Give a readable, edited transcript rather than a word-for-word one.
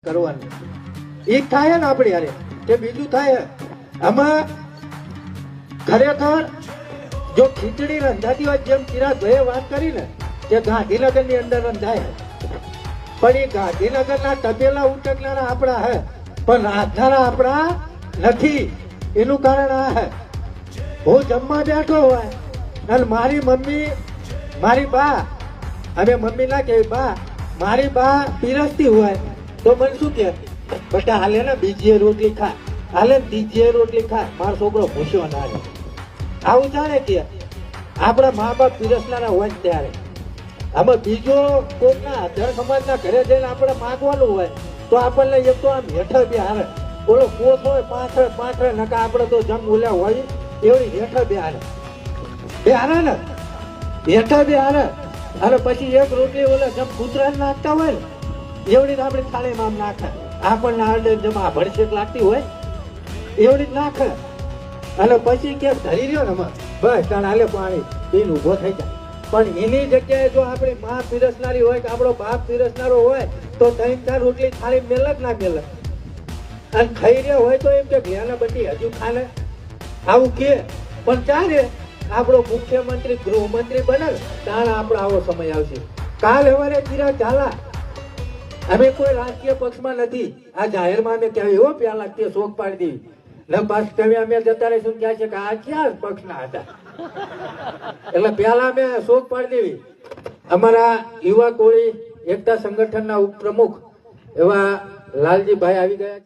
કરવાનું એ થાય ને આપણે યારે કે બીજું થાય આમાં ખરેખર જો ખીચડી રંધાતી હોય જેમ ચિરાગભાઈએ વાત કરી ને કે ગાંધીનગર ની અંદર રંધાય પણ એ ગાંધીનગરના તબેલા ઉટકનારા આપણા હે પણ રાંધનારા આપણા નથી એનું કારણ આ હે હું જમવા બેઠો હોય અને મારી મમ્મી મારી બા અમે મમ્મી ના કે બા મારી બા પીરસતી હોય તો મને શું કે બેટા હાલે ને બીજી રોટલી ખા હાલે ત્રીજી રોટલી ખા મારો છોકરો ભૂસ્યો ના રહે આવું જાણે કે આપણા મા બાપ પીરસનારા હોય ત્યારે આમાં બીજો કોઈના અધર સમાજના ઘરે જઈને આપણે માગવાનું હોય તો આપણને એક તો આમ હેઠળ બે હારે ઓલો કોસ હોય પાછળ નકા આપણે તો જમ ઓલ્યા હોય એવડી હેઠળ બે હારે ને હેઠળ બે હારે અને પછી એક રોટલી ઓલા જમ કૂતરા નાખતા હોય ને એવડી આપણી થાળીમાં આમ નાખે આપણને હાડે જેમ આ ભડશેક લાગતી હોય એવડી નાખે અને પછી ક્યાંક ધરી રહ્યો ને બસ તાણ હાલે પાણી પીને ઉભો થઈ જાય પણ એની જગ્યાએ જો આપણી મા પીરસનારી હોય કે આપણો બાપ પીરસનારો હોય તો 3-4 રોટલી થાળી મેલક ના મેલક અને ખાઈ રહ્યા હોય તો એમ કે ઘેના બધી હજુ ખાને આવું કે પણ ચાલે આપણો મુખ્યમંત્રી ગૃહમંત્રી બને તાણ આપણો આવો સમય આવશે કાલ સવારે ચિરાગ ઝાલા અમે કોઈ રાજકીય પક્ષમાં નથી આ જાહેરમાં અમે કહેવાય એવો પ્યાલા તે શોક પાડી દેવી ને બસ તમે અમે જતા રહીશું ક્યાં છે કે આ ક્યાં પક્ષના હતા એટલે પેલા અમે શોક પાડી દેવી અમારા યુવા કોળી એકતા સંગઠનના ઉપપ્રમુખ એવા લાલજીભાઈ આવી ગયા.